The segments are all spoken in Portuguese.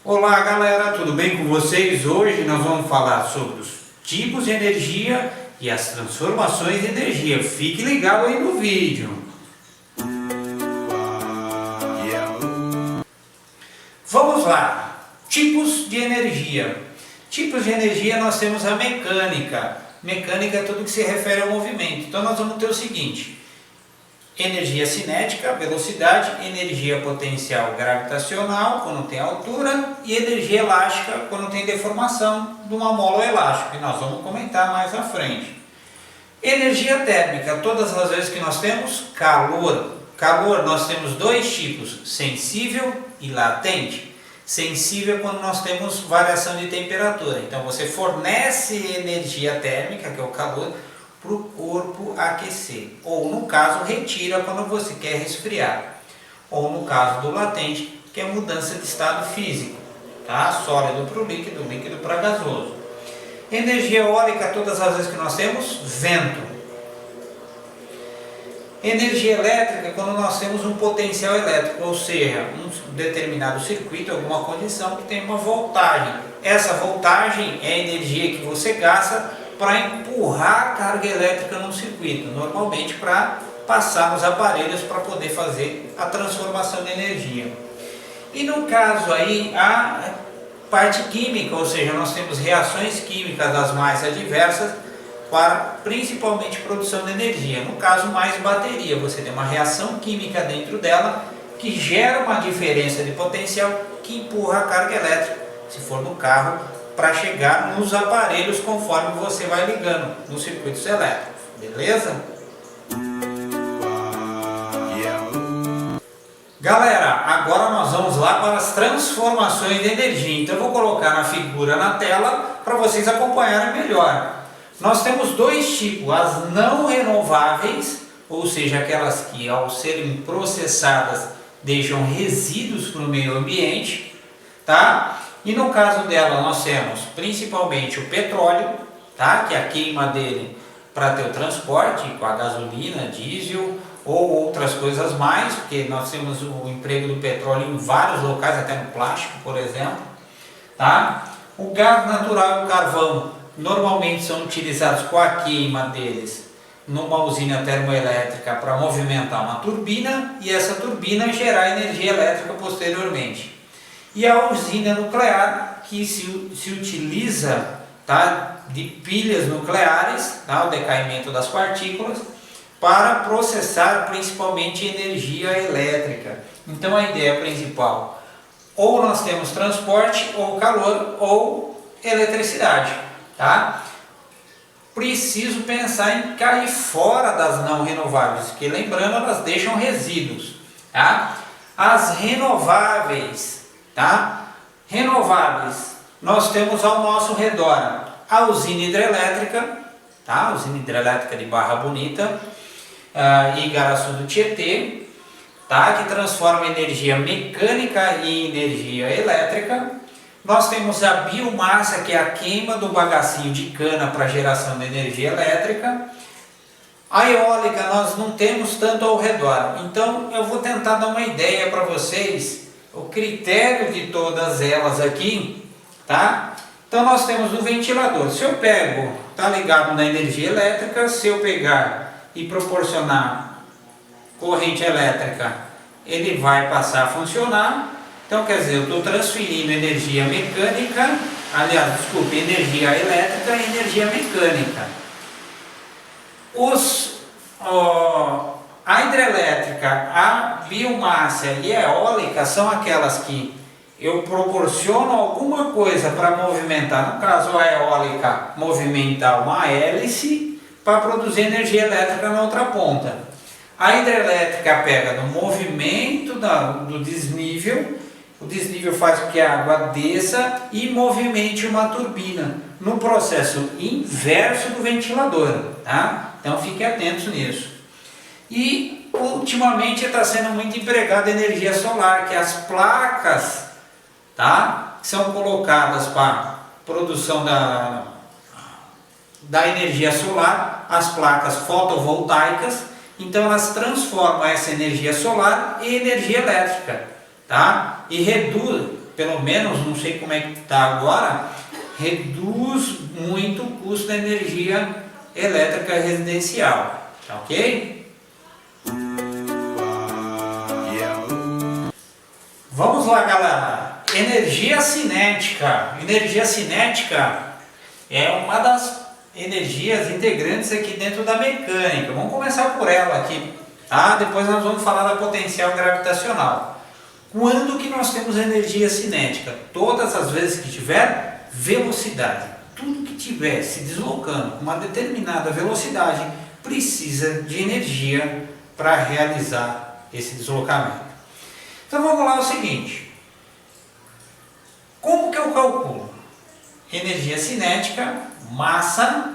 Olá galera, tudo bem com vocês? Hoje nós vamos falar sobre os tipos de energia e as transformações de energia. Fique ligado aí no vídeo. Vamos lá, tipos de energia. Tipos de energia nós temos a mecânica. Mecânica é tudo que se refere ao movimento. Então nós vamos ter o seguinte: energia cinética, velocidade, energia potencial gravitacional, quando tem altura, e energia elástica, quando tem deformação de uma mola elástica, que nós vamos comentar mais à frente. Energia térmica, todas as vezes que nós temos calor. Calor nós temos dois tipos, sensível e latente. Sensível é quando nós temos variação de temperatura. Então você fornece energia térmica, que é o calor, para o corpo aquecer, ou no caso retira quando você quer resfriar, ou no caso do latente, que é mudança de estado físico, tá? Sólido para o líquido, líquido para gasoso. Energia eólica, todas as vezes que nós temos vento. Energia elétrica, quando nós temos um potencial elétrico, ou seja, um determinado circuito, alguma condição que tem uma voltagem. Essa voltagem é a energia que você gasta para empurrar a carga elétrica no circuito, normalmente para passar nos aparelhos para poder fazer a transformação de energia. E no caso aí, a parte química, ou seja, nós temos reações químicas das mais adversas para principalmente produção de energia. No caso, mais bateria, você tem uma reação química dentro dela que gera uma diferença de potencial que empurra a carga elétrica, se for no carro, para chegar nos aparelhos conforme você vai ligando nos circuitos elétricos, beleza? Galera, agora nós vamos lá para as transformações de energia. Então eu vou colocar na figura na tela para vocês acompanharem melhor. Nós temos dois tipos, as não renováveis, ou seja, aquelas que ao serem processadas deixam resíduos para o meio ambiente, tá? E no caso dela nós temos principalmente o petróleo, tá? Que é a queima dele para ter o transporte com a gasolina, diesel ou outras coisas mais, porque nós temos o emprego do petróleo em vários locais, até no plástico, por exemplo, tá? O gás natural e o carvão normalmente são utilizados com a queima deles numa usina termoelétrica para movimentar uma turbina e essa turbina gerar energia elétrica posteriormente. E a usina nuclear, que se utiliza, tá, de pilhas nucleares, tá, o decaimento das partículas, para processar principalmente energia elétrica. Então a ideia principal, ou nós temos transporte, ou calor, ou eletricidade. Tá? Preciso pensar em cair fora das não renováveis, porque lembrando, elas deixam resíduos. Tá? As renováveis, tá? Renováveis, nós temos ao nosso redor a usina hidrelétrica, tá? A usina hidrelétrica de Barra Bonita e Igaraçu do Tietê, tá? Que transforma energia mecânica em energia elétrica. Nós temos a biomassa, que é a queima do bagacinho de cana para geração de energia elétrica. A eólica nós não temos tanto ao redor, então eu vou tentar dar uma ideia para vocês, o critério de todas elas aqui, tá? Então nós temos o ventilador. Se eu pego, tá ligado na energia elétrica, se eu pegar e proporcionar corrente elétrica, ele vai passar a funcionar. Então quer dizer, eu estou transferindo energia mecânica, energia elétrica e energia mecânica. A hidrelétrica, a biomassa e a eólica são aquelas que eu proporciono alguma coisa para movimentar, no caso a eólica movimentar uma hélice para produzir energia elétrica na outra ponta. A hidrelétrica pega no movimento do desnível. O desnível faz com que a água desça e movimente uma turbina, no processo inverso do ventilador, tá? Então fiquem atentos nisso. E ultimamente está sendo muito empregada a energia solar, que as placas, tá? Que são colocadas para produção da energia solar, as placas fotovoltaicas, então elas transformam essa energia solar em energia elétrica. Tá? E reduz, pelo menos, não sei como é que está agora, reduz muito o custo da energia elétrica residencial, tá ok? Vamos lá, galera. Energia cinética. Energia cinética é uma das energias integrantes aqui dentro da mecânica. Vamos começar por ela aqui, tá? Depois nós vamos falar da potencial gravitacional. Quando que nós temos energia cinética? Todas as vezes que tiver velocidade. Tudo que estiver se deslocando com uma determinada velocidade precisa de energia para realizar esse deslocamento. Então vamos lá, o seguinte, como que eu calculo? Energia cinética, massa,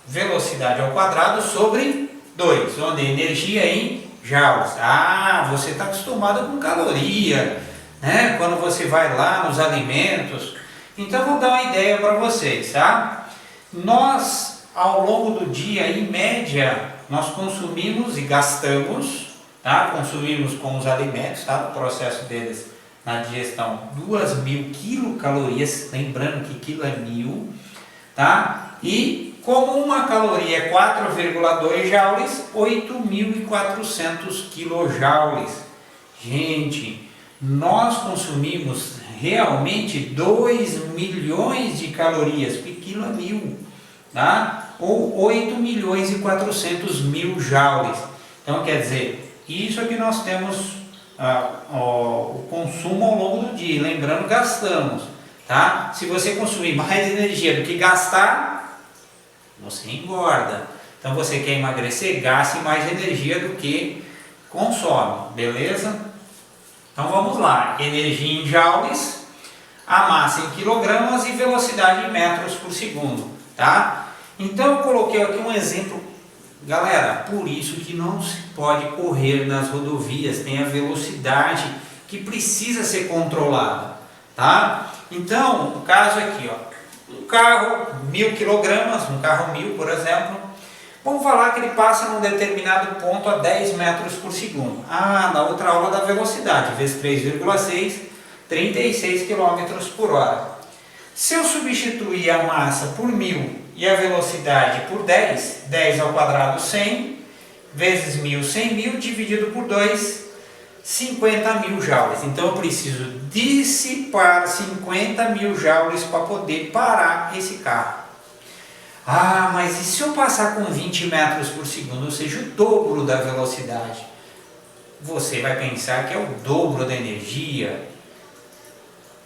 velocidade ao quadrado sobre 2, onde energia em joules. Ah, você está acostumado com caloria, né? Quando você vai lá nos alimentos. Então vou dar uma ideia para vocês, tá? Nós, ao longo do dia, em média, nós consumimos e gastamos, tá? Consumimos com os alimentos, tá? No processo deles na digestão, 2.000 quilocalorias, lembrando que quilo é 1.000, tá? E como uma caloria é 4,2 joules, 8.400 quilojoules. Gente, nós consumimos realmente 2 milhões de calorias, porque quilo é 1.000, tá? Ou 8.400.000 joules. Então quer dizer, isso é que nós temos o consumo ao longo do dia. Lembrando, gastamos, tá? Se você consumir mais energia do que gastar, você engorda. Então você quer emagrecer, gaste mais energia do que consome, beleza? Então vamos lá, energia em joules, a massa em quilogramas e velocidade em metros por segundo, tá? Então eu coloquei aqui um exemplo. Galera, por isso que não se pode correr nas rodovias, tem a velocidade que precisa ser controlada, tá? Então, o caso aqui, ó, um carro 1.000 quilogramas, um carro 1.000, por exemplo, vamos falar que ele passa num determinado ponto a 10 metros por segundo. Ah, na outra aula da velocidade, vezes 3,6, 36 km por hora. Se eu substituir a massa por 1.000 e a velocidade por 10, 10 ao quadrado 100, vezes 1.000, 100.000, dividido por 2, 50.000 joules. Então eu preciso dissipar 50.000 joules para poder parar esse carro. Ah, mas e se eu passar com 20 metros por segundo, ou seja, o dobro da velocidade? Você vai pensar que é o dobro da energia.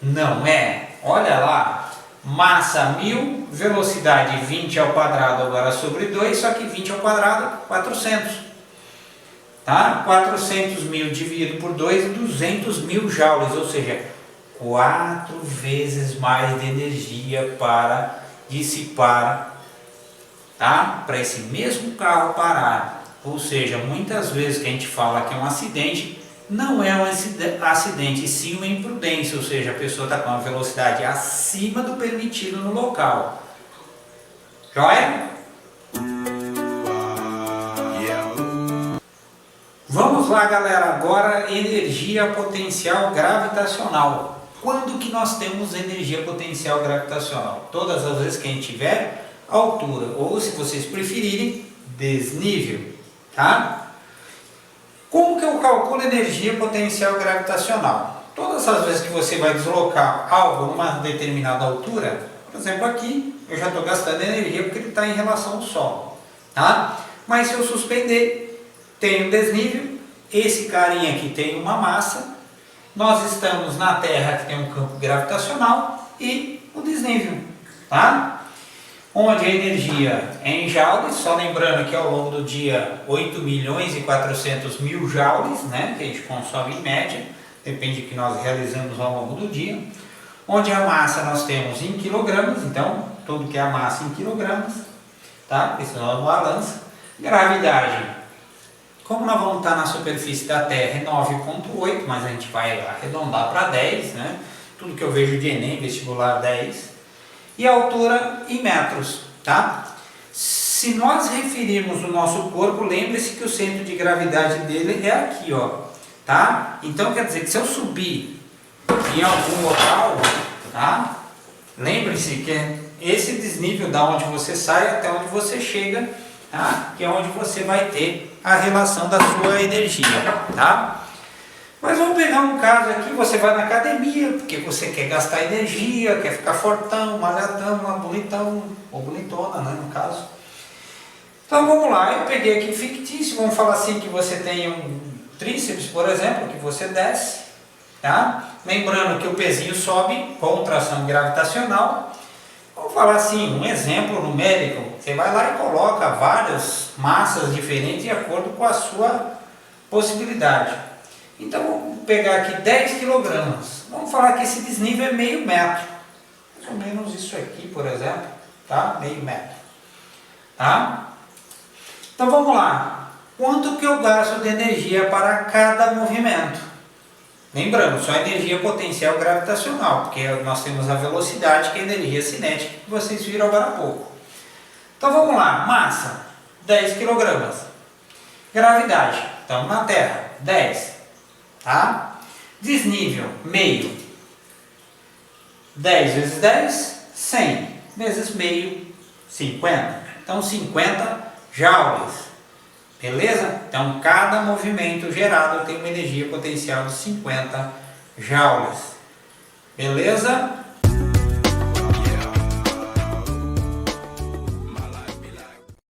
Não é? Olha lá, massa 1.000, velocidade 20 ao quadrado agora sobre 2, só que 20 ao quadrado, 400. Tá? 400.000 dividido por 2, 200.000 joules, ou seja, 4 vezes mais de energia para dissipar, tá? Para esse mesmo carro parar. Ou seja, muitas vezes que a gente fala que é um acidente, não é um acidente, sim uma imprudência, ou seja, a pessoa está com uma velocidade acima do permitido no local. Joia? Vamos lá, galera, agora energia potencial gravitacional. Quando que nós temos energia potencial gravitacional? Todas as vezes que a gente tiver altura, ou se vocês preferirem, desnível, tá? Como que eu calculo energia potencial gravitacional? Todas as vezes que você vai deslocar algo numa determinada altura, por exemplo aqui, eu já estou gastando energia porque ele está em relação ao Sol, tá? Mas se eu suspender, tem um desnível, esse carinha aqui tem uma massa, nós estamos na Terra que tem um campo gravitacional e o desnível, tá? Onde a energia é em joules, só lembrando que ao longo do dia 8.400.000 joules, né, que a gente consome em média, depende do que nós realizamos ao longo do dia. Onde a massa nós temos em quilogramas, então tudo que é a massa em quilogramas, tá? Isso é uma balança. Gravidade, como nós vamos estar na superfície da Terra é 9,8, mas a gente vai arredondar para 10, né? Tudo que eu vejo de Enem, vestibular 10. E a altura em metros, tá? Se nós referirmos o nosso corpo, lembre-se que o centro de gravidade dele é aqui, ó, tá? Então quer dizer que se eu subir em algum local, tá? Lembre-se que esse desnível da onde você sai até onde você chega, tá? Que é onde você vai ter a relação da sua energia, tá? Mas vamos pegar um caso aqui, você vai na academia, porque você quer gastar energia, quer ficar fortão, malhadão, bonitão, ou bonitona, né, no caso. Então vamos lá, eu peguei aqui fictício, vamos falar assim que você tem um tríceps, por exemplo, que você desce, tá? Lembrando que o pezinho sobe com tração gravitacional. Vamos falar assim, um exemplo numérico, você vai lá e coloca várias massas diferentes de acordo com a sua possibilidade. Então vamos pegar aqui 10 kg. Vamos falar que esse desnível é meio metro. Mais ou menos isso aqui, por exemplo, tá? Meio metro. Tá? Então vamos lá. Quanto que eu gasto de energia para cada movimento? Lembrando, só energia potencial gravitacional, porque nós temos a velocidade, que é a energia cinética, que vocês viram agora há pouco. Então vamos lá. Massa, 10 kg. Gravidade, estamos na Terra, 10. Tá? Desnível, meio. 10 vezes 10, 100 vezes meio, 50. Então 50 joules. Beleza? Então cada movimento gerado tem uma energia potencial de 50 joules. Beleza?